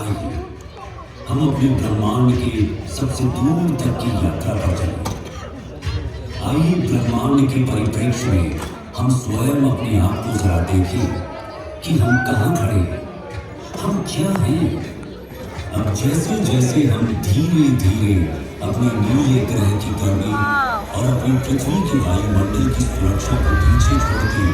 आइए हम अपने ब्रह्मांड के सबसे दूर तक की यात्रा पर चलें। आइए ब्रह्मांड के परिप्रेक्ष्य में हम स्वयं अपने आप को जरा देखें कि हम कहाँ खड़े हैं, हम क्या हैं। अब जैसे जैसे हम धीरे धीरे अपने नीले ग्रह की गर्मी और अपनी पृथ्वी के वायुमंडल की सुरक्षा को पीछे छोड़ के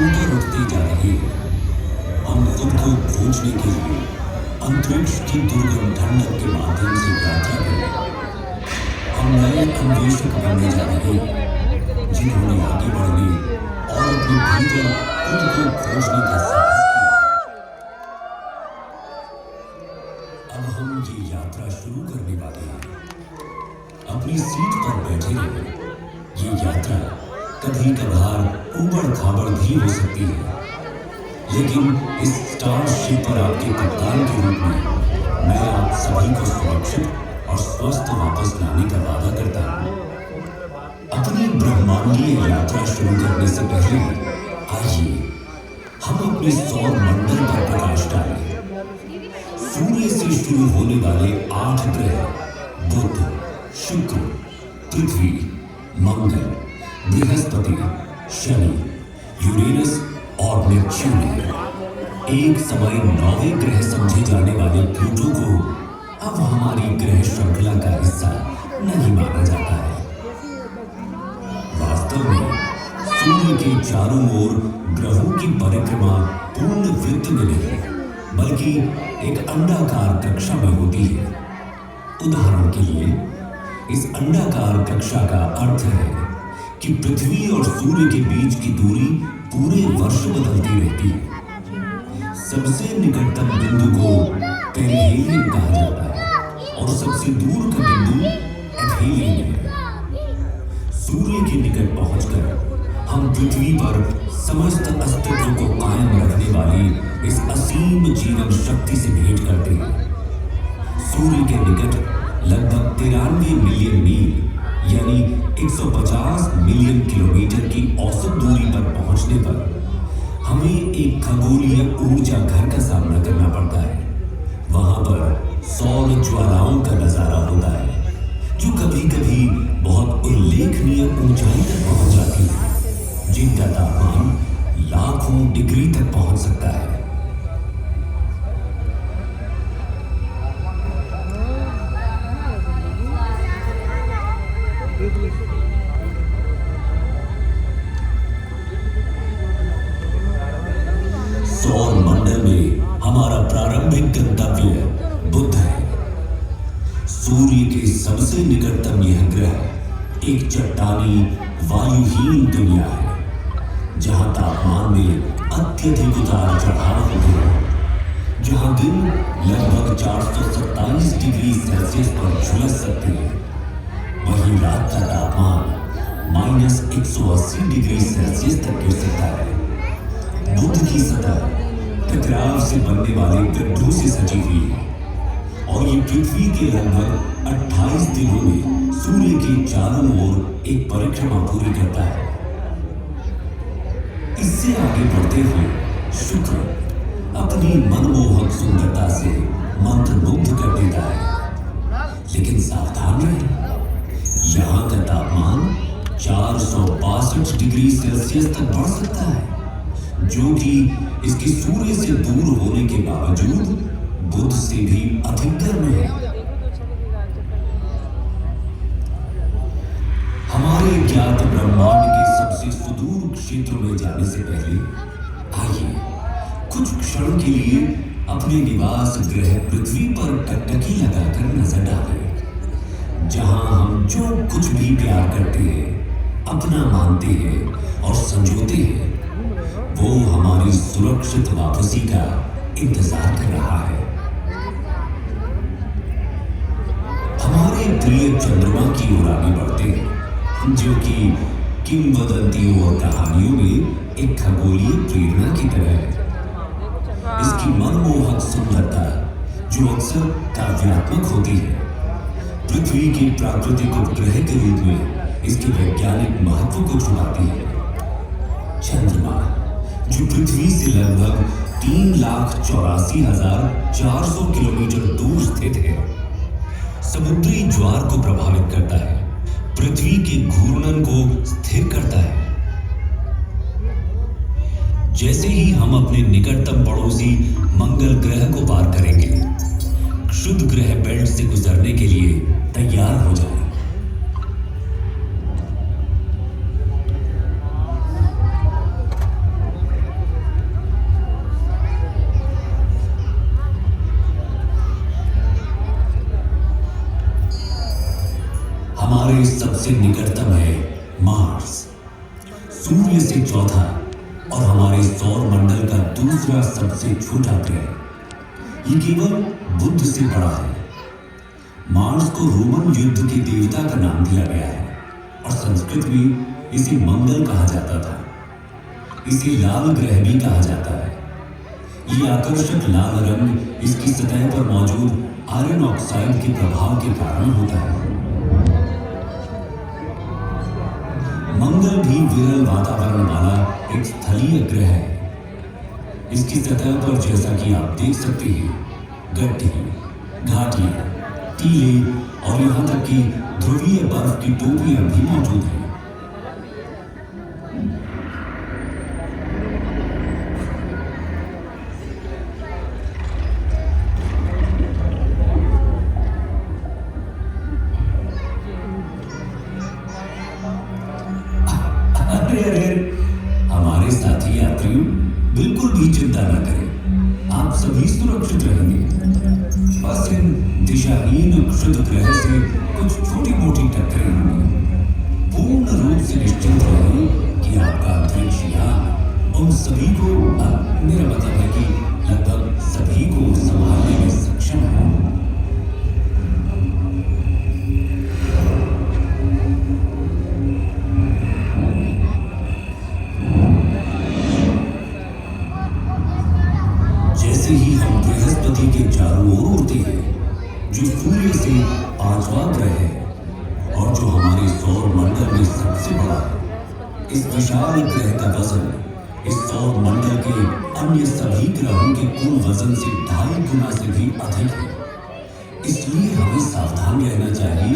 ऊपर उठते जा रहे हैं, हम खुद को खोजने के लिए अंतरिक्ष की दुर्गम ठंडक के माध्यम से यात्रा करें। हम नए अन्वेषक बनने जा रहे हैं जिन्होंने आगे बढ़ने और अपने भीतर खुद को खोजने का साहस किया। अब हम ये यात्रा शुरू करने वाले हैं। अपनी सीट पर बैठे रहें। ये यात्रा कभी कभार ऊबड़ खाबड़ भी हो सकती है, लेकिन इस स्टारशिप पर आपके कप्तान के रूप में मैं आप सभी को सुरक्षित और स्वस्थ वापस लाने का वादा करता हूँ। अपनी ब्रह्मांडीय यात्रा शुरू करने से पहले आइए हम अपने सौर मंडल पर प्रकाश डालें। सूर्य से शुरू होने वाले 8 ग्रह बुध, शुक्र, पृथ्वी, मंगल, बृहस्पति, शनि, यूरेनस और नेपच्यून है। एक समय 9वें ग्रह समझे जाने वाले प्लूटो को अब हमारी ग्रह श्रृंखला का हिस्सा नहीं माना जाता है। वास्तव में सूर्य के चारों ओर ग्रहों की परिक्रमा पूर्ण वृत्त में नहीं, बल्कि एक अंडाकार कक्षा में होती है। उदाहरण के लिए इस अंडाकार कक्षा का अर्थ है कि पृथ्वी और सूर्य के बीच की दूरी पूरे वर्ष बदलती रहती है। सबसे निकटतम बिंदु को पेरिहेलियम कहा जाता है और सबसे दूर का बिंदु एफेलियम है। सूर्य के निकट पहुंचकर हम पृथ्वी पर समस्त अस्तित्व को कायम रखने वाली इस असीम जीवन शक्ति से भेंट करते हैं। सूर्य के निकट लगभग 93 मिलियन मील यानी 150 मिलियन किलोमीटर की औसत दूरी पर पहुंचने पर हमें एक खगोलीय ऊर्जा घर का सामना करना पड़ता है। वहां पर सौर ज्वालाओं का नजारा होता है, जो कभी कभी बहुत उल्लेखनीय ऊंचाई तक पहुंच जाती है, जिनका तापमान लाखों डिग्री तक पहुंच सकता है। सौर मंडल में हमारा प्रारंभिक गंतव्य बुध है। सूर्य के सबसे निकटतम यह ग्रह एक चट्टानी वायुहीन दुनिया है, जहां तापमान में अत्यधिक उतार चढ़ाव होते हैं, जहां दिन लगभग 427 डिग्री सेल्सियस पर झुलस सकते हैं, वहीं रात का तापमान -180 डिग्री सेल्सियस तक गिर सकता है। बुध की सतह टकराव से बनने वाले गड्ढों से सजी हुई है और ये पृथ्वी के लगभग 28 दिनों में सूर्य के चारों ओर एक परिक्रमा पूरी करता है। इससे आगे बढ़ते हुए शुक्र अपनी मनमोहक सुंदरता से मंत्रमुग्ध कर देता है, लेकिन सावधान रहें, यहाँ का तापमान 462 डिग्री सेल्सियस तक बढ़ सकता है, जो कि इसके सूर्य से दूर होने के बावजूद बुध से भी अधिक गर्म है। हमारे ज्ञात ब्रह्मांड के सबसे सुदूर क्षेत्र में जाने से पहले आइए कुछ क्षण के लिए अपने निवास ग्रह पृथ्वी पर टकटकी लगाकर नजर डालें, जहां हम जो कुछ भी प्यार करते हैं, अपना मानते हैं और संजोते हैं, वो हमारी सुरक्षित वापसी का इंतजार कर रहा है। हमारे प्रिय चंद्रमा की ओर आगे बढ़ते हैं, जो कि किंवदंतियों और कहानियों में एक खगोलीय प्रेरणा की तरह है। इसकी मनमोहक सुंदरता, जो अक्सर काव्यात्मक होती है, पृथ्वी के प्राकृतिक उपग्रह के रूप में इसके वैज्ञानिक महत्व को छुपाती है। चंद्रमा, जो पृथ्वी से लगभग 3,84,400 किलोमीटर दूर स्थित है। समुद्री ज्वार को प्रभावित करता है, पृथ्वी के घूर्णन को स्थिर करता है। जैसे ही हम अपने निकटतम पड़ोसी मंगल ग्रह को पार करेंगे, क्षुद्र ग्रह बेल्ट से गुजरने के लिए तैयार हो जाए। हमारे सबसे निकटतम है मार्स, सूर्य से चौथा और हमारे सौर मंडल का दूसरा सबसे छोटा ग्रह। ये केवल बुध से बड़ा है। मार्स को रोमन युद्ध के देवता का नाम दिया गया है और संस्कृत में इसे मंगल कहा जाता था। इसे लाल ग्रह भी कहा जाता है। ये आकर्षक लाल रंग इसकी सतह पर मौजूद आयरन ऑक्साइड के प्रभाव के कारण होता है। मंगल भी विरल वातावरण वाला एक स्थलीय ग्रह है। इसकी सतह पर जैसा कि आप देख सकते हैं, गड्ढे, घाटियां, टीले और यहां तक कि ध्रुवीय बर्फ की टोपियां भी मौजूद हैं। हमारे साथी यात्रियों, बिल्कुल भी चिंता न करें, आप सभी सुरक्षित रहेंगे। बस इन दिशाहीन क्षुद्र ग्रह से कुछ छोटी मोटी टक्करें होंगी। पूर्ण रूप से निश्चिंत रहें कि आपका अंतरिक्ष यान उन सभी को, मेरा मतलब है कि लगभग सभी को संभालने में सक्षम है। जैसे ही हम बृहस्पति के चारों ओर उड़ते हैं, जो सूर्य से 5वां ग्रह है और जो हमारे सौर मंडल में सबसे बड़ा है, इस विशाल ग्रह का वजन इस सौर मंडल के अन्य सभी ग्रहों के कुल वजन से 2.5 गुना से भी अधिक है। इसलिए हमें सावधान रहना चाहिए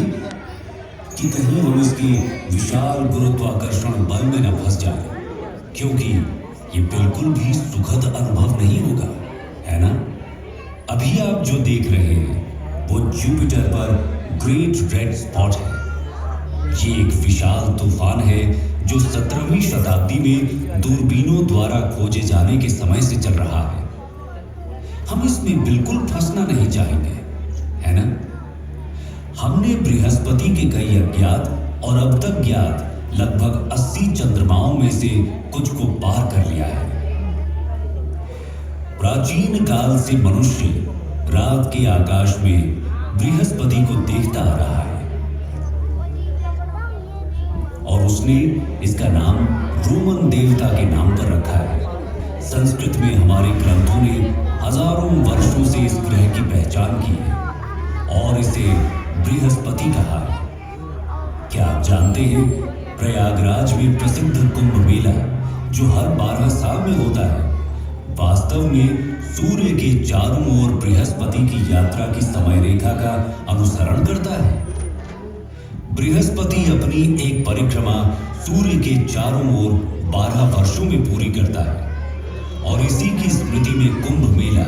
कि कहीं हम इसके विशाल गुरुत्वाकर्षण बल में न फंस जाएं, क्योंकि ये बिल्कुल भी सुखद अनुभव नहीं होगा, है ना? अभी आप जो देख रहे हैं वो जुपिटर पर ग्रेट रेड स्पॉट है। ये एक विशाल तूफान है जो 17वीं शताब्दी में दूरबीनों द्वारा खोजे जाने के समय से चल रहा है। हम इसमें बिल्कुल फंसना नहीं चाहेंगे, है ना? हमने बृहस्पति के कई अज्ञात और अब तक ज्ञात लगभग 80 चंद्रमाओं में से कुछ को पार कर लिया है। प्राचीन काल से मनुष्य रात के आकाश में बृहस्पति को देखता आ रहा है और उसने इसका नाम रोमन देवता के नाम पर रखा है। संस्कृत में हमारे ग्रंथों ने हजारों वर्षों से इस ग्रह की पहचान की है और इसे बृहस्पति कहा है। क्या आप जानते हैं, प्रयागराज में प्रसिद्ध कुंभ मेला जो हर 12 साल में होता है, वास्तव में सूर्य के चारों ओर बृहस्पति की यात्रा की समय रेखा का अनुसरण करता है। बृहस्पति अपनी एक परिक्रमा सूर्य के चारों ओर 12 वर्षों में पूरी करता है और इसी की स्मृति में कुंभ मेला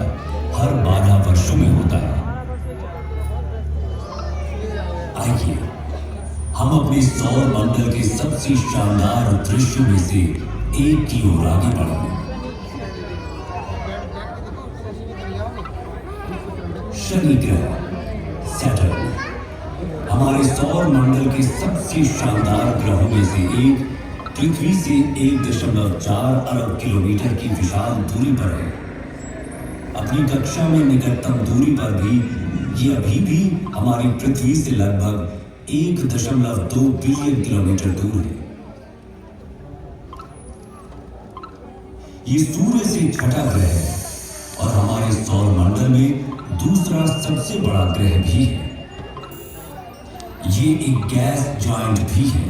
हर 12 वर्षों में होता है। आइए हम अपने सौर मंडल के सबसे शानदार दृश्यों में से एक की ओर आगे बढ़ें। शनि ग्रह, सैटर्न, हमारे सौर मंडल के सबसे शानदार ग्रहों में से एक, पृथ्वी से 1.4 अरब किलोमीटर की विशाल दूरी पर है। अपनी कक्षा में निकटतम दूरी पर भी ये अभी भी हमारी पृथ्वी से लगभग 1.2 बिलियन किलोमीटर दूर है। ये सूर्य से छठा ग्रह है और हमारे सौर मंडल में दूसरा सबसे बड़ा ग्रह भी है। ये एक गैस जॉइंट भी है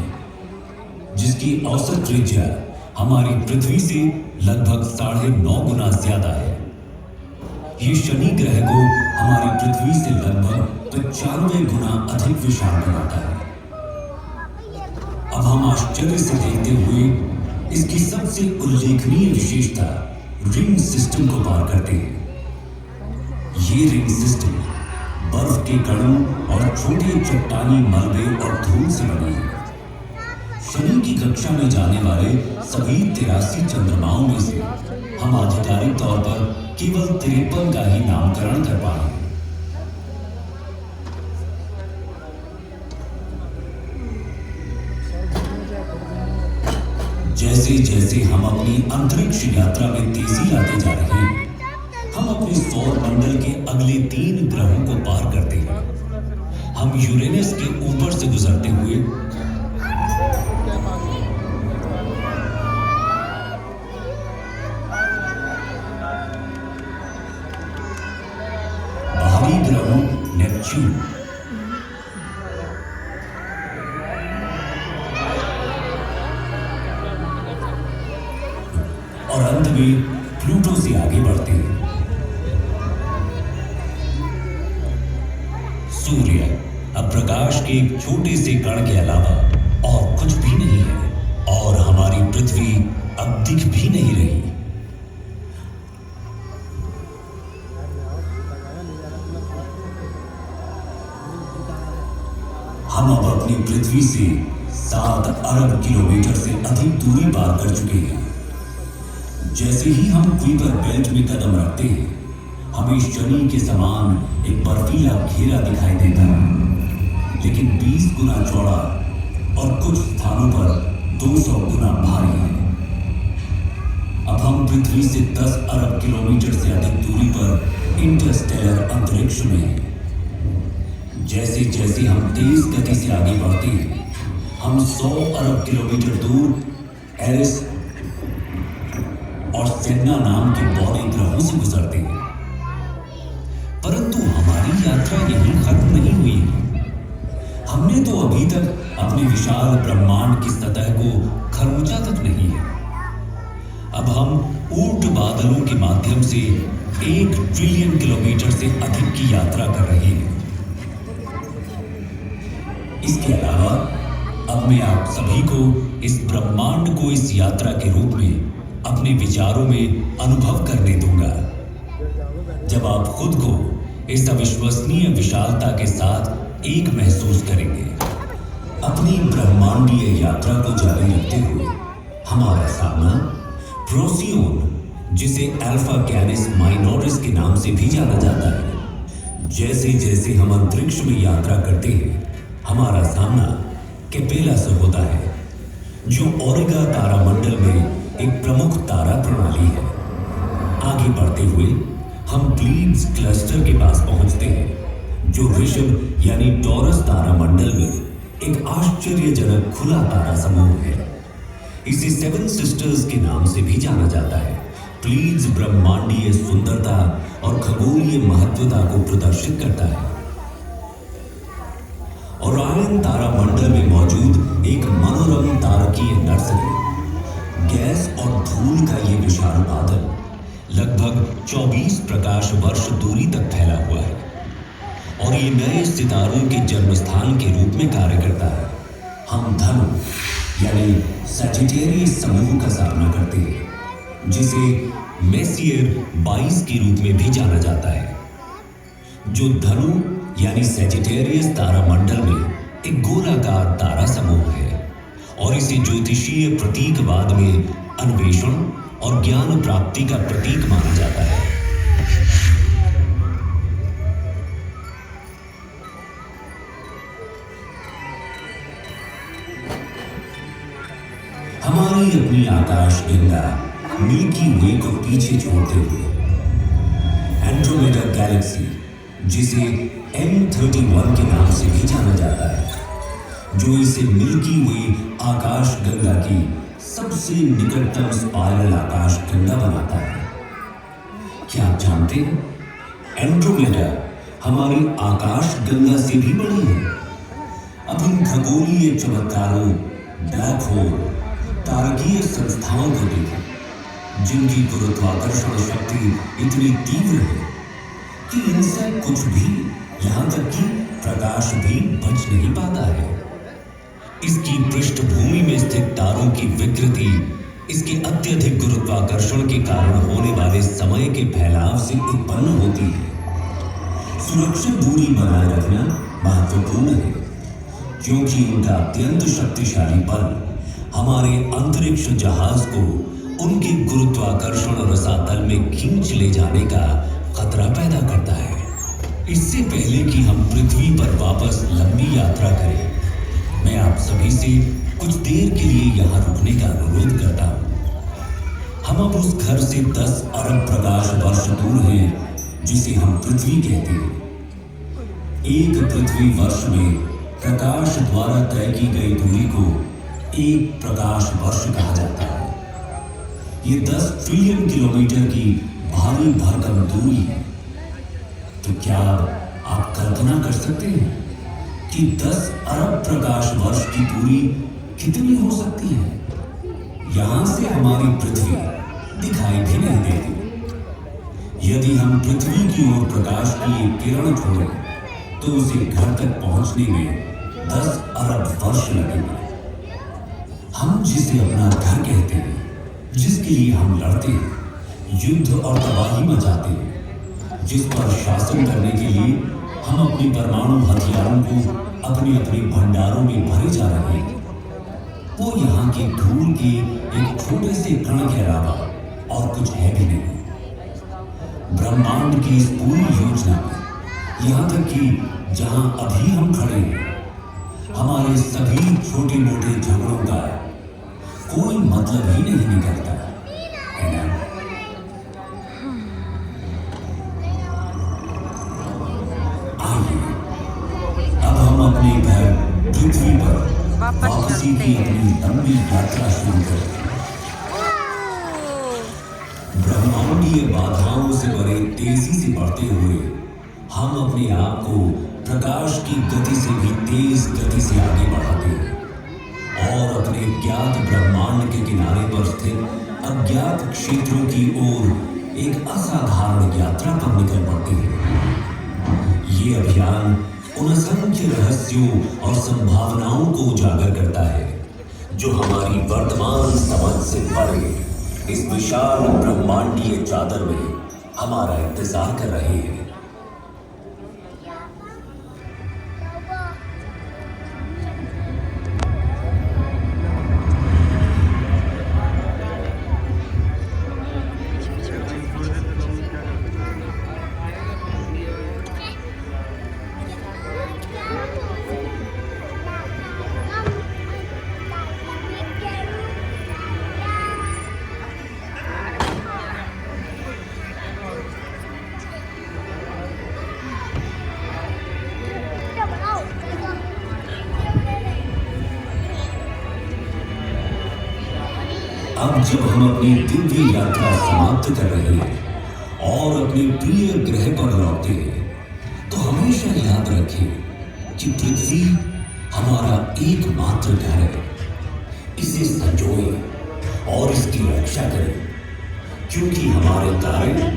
जिसकी औसत त्रिज्या हमारी पृथ्वी से लगभग 9.5 गुना ज्यादा है। ये शनि ग्रह को हमारी पृथ्वी से लगभग 95 गुना अधिक विशाल बनाता है। अब हम आश्चर्य से देखते हुए इसकी सबसे उल्लेखनीय विशेषता रिंग सिस्टम को पार करते हैं। ये रिंग सिस्टम बर्फ के कणों और छोटे चट्टानी मलबे और धूल से बनी है। शनि की कक्षा में जाने वाले सभी 83 चंद्रमाओं में से हम आधिकारिक तौर पर केवल 53 का ही नामकरण कर पाए। जैसे जैसे हम अपनी अंतरिक्ष यात्रा में तेजी लाते जा रहे हैं, हम अपने सौर मंडल के अगले 3 ग्रहों को पार करते हैं। हम यूरेनस के ऊपर से गुजरते हुए बाहरी ग्रहों नेपच्यून, और अंत में प्लूटो से आगे बढ़ते हैं। सूर्य अब प्रकाश के एक छोटे से कण के अलावा और कुछ भी नहीं है और हमारी पृथ्वी अब दिख भी नहीं रही। हम अब अपनी पृथ्वी से 7 अरब किलोमीटर से अधिक दूरी पार कर चुके हैं। जैसे ही हम कुइपर बेल्ट में कदम रखते हैं, हमें शनि के समान एक बर्फीला घेरा दिखाई देता है, लेकिन 20 गुना चौड़ा और कुछ स्थानों पर 200 गुना भारी है। अब हम पृथ्वी से 10 अरब किलोमीटर से अधिक दूरी पर इंटरस्टेलर अंतरिक्ष में हैं। जैसे जैसे हम तेज गति से आगे बढ़ते हैं, हम 100 अरब किलोमीटर दूर एरिस और सेन्ना नाम के बौने ग्रहों से गुजरते हैं। परंतु हमारी यात्रा यहीं खत्म नहीं हुई है। हमने तो अभी तक अपने विशाल ब्रह्मांड की सतह को खरोंचा तक नहीं है। अब हम ऊर्ट बादलों के माध्यम से 1 ट्रिलियन किलोमीटर से अधिक की यात्रा कर रहे हैं। इसके अलावा अब मैं आप सभी को इस ब्रह्मांड को इस यात्रा के रूप में अपने विचारों में अनुभव करने दूंगा, जब आप खुद को इस अविश्वसनीय विशालता के साथ एक महसूस करेंगे। अपनी ब्रह्मांडीय यात्रा को जारी रखते हुए हमारा सामना प्रोसियोन, जिसे अल्फा कैनिस माइनोरिस के नाम से भी जाना जाता है। जैसे जैसे हम अंतरिक्ष में यात्रा करते हैं, हमारा सामना कैपेला से होता है, जो ओरिगा तारामंडल में एक प्रमुख तारा प्रणाली है। आगे बढ़ते हुए हम प्लीड्स क्लस्टर के पास पहुंचते हैं, जो ऋषभ यानी टॉरस तारामंडल में एक आश्चर्यजनक खुला तारा समूह है। इसे 7 सिस्टर्स के नाम से भी जाना जाता है। प्लीड्स ब्रह्मांडीय सुंदरता और खगोलीय महत्वता को प्रदर्शित करता है। ओरायन तारामंडल में मौजूद एक मनोरम तारकीय नर्सरी, गैस और धूल का ये विशाल बादल लगभग 24 प्रकाश वर्ष दूरी तक फैला हुआ है और ये नए सितारों के जन्मस्थान के रूप में कार्य करता है। हम धनु यानी सजिटेरियस समूह का सामना करते हैं, जिसे मेसियर 22 के रूप में भी जाना जाता है, जो धनु यानी सजिटेरियस तारामंडल में एक गोलाकार तारा समूह है और इसे ज्योतिषीय प्रतीकवाद में अन्वेषण और ज्ञान प्राप्ति का प्रतीक माना जाता है। हमारी अपनी आकाश गंगा मिल्की वे को पीछे छोड़ते हुए एंड्रोमेडा गैलेक्सी, जिसे M31 के नाम से भी जाना जाता है, जो इसे मिल्की वे आकाश गंगा की सबसे निकटतम स्पाइरल आकाश गंगा बनाता है। क्या आप जानते हैं, एंड्रोमेडा हमारी आकाश गंगा से भी बड़ी है। अब इन खगोलीय चमत्कारों, ब्लैक होल, तारकीय संस्थाओं को देखें, जिनकी गुरुत्वाकर्षण शक्ति इतनी तीव्र है कि इनसे कुछ भी, यहां तक कि प्रकाश भी बच नहीं पाता है। इसकी पृष्ठभूमि में स्थित तारों की विकृति इसके अत्यधिक गुरुत्वाकर्षण के कारण होने वाले समय के फैलाव से उत्पन्न होती है। सुरक्षित दूरी बनाए रखना महत्वपूर्ण है, क्योंकि इनका अत्यंत शक्तिशाली बल हमारे अंतरिक्ष जहाज को उनके गुरुत्वाकर्षण रसातल में खींच ले जाने का खतरा पैदा करता है। इससे पहले कि हम पृथ्वी पर वापस लंबी यात्रा करें, मैं आप सभी से कुछ देर के लिए यहाँ रुकने का अनुरोध करता हूँ। हम अब उस घर से 10 अरब प्रकाश वर्ष दूर हैं जिसे हम पृथ्वी कहते हैं। एक पृथ्वी वर्ष में प्रकाश द्वारा तय की गई दूरी को एक प्रकाश वर्ष कहा जाता है। ये 10 ट्रिलियन किलोमीटर की भारी भरकम दूरी है। तो क्या आप कल्पना कर सकते हैं कि 10 अरब प्रकाश वर्ष की दूरी कितनी हो सकती है? यहां से हमारी पृथ्वी दिखाई भी नहीं देती। यदि हम पृथ्वी की ओर प्रकाश की एक किरण छोड़ें तो उसे घर तक पहुंचने में 10 अरब वर्ष लगेंगे। हम जिसे अपना घर कहते हैं, जिसके लिए हम लड़ते हैं, युद्ध और तबाही मचाते हैं, जिस पर शासन करने के लिए हम अपने परमाणु हथियारों को अपने अपने भंडारों में भरे जा रहे हैं, वो यहाँ के धूल के एक छोटे से कण के अलावा और कुछ है भी नहीं। ब्रह्मांड की इस पूरी योजना में, यहाँ तक कि जहाँ अभी हम खड़े हैं, हमारे सभी छोटे मोटे झगड़ों का कोई मतलब ही नहीं निकलता, है ना? आइए अब हम अपने घर पृथ्वी पर वापसी की अपनी लंबी यात्रा शुरू करें। ब्रह्मांडीय बाधाओं से भरे तेजी से बढ़ते हुए हम अपने आप को प्रकाश की गति से भी तेज गति से आगे बढ़ाते हैं और अपने ज्ञात ब्रह्मांड के किनारे पर स्थित अज्ञात क्षेत्रों की ओर एक असाधारण यात्रा पर निकल पड़ते हैं। ये अभियान उन असंख्य रहस्यों और संभावनाओं को उजागर करता है जो हमारी वर्तमान समझ से परे इस विशाल ब्रह्मांडीय चादर में हमारा इंतजार कर रहे हैं। अब जब हम अपनी दिव्य यात्रा समाप्त कर रहे हैं और अपने प्रिय ग्रह पर लौटते हैं, तो हमेशा याद रखें कि पृथ्वी हमारा एकमात्र घर है। इसे संजोएं और इसकी रक्षा करें, क्योंकि हमारे कार्य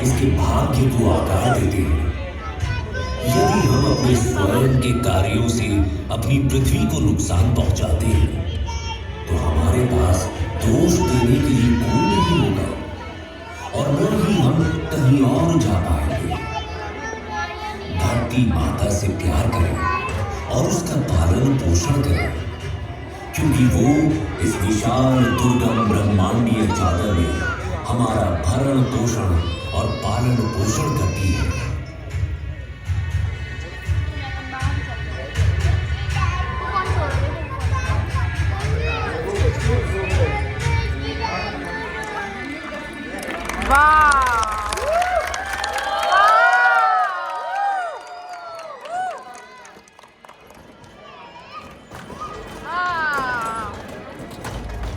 इसके भाग्य को आकार देते हैं। यदि हम अपने स्वयं के कार्यों से अपनी पृथ्वी को नुकसान पहुंचाते हैं, तो हमारे पास दोष देने के लिए कोई नहीं होगा और न ही हम कहीं और जा पाएंगे। धरती माता से प्यार करें और उसका पालन पोषण करें, क्योंकि वो इस विशाल दुर्गम ब्रह्मांडीय चादर में हमारा भरण पोषण और पालन पोषण करती है।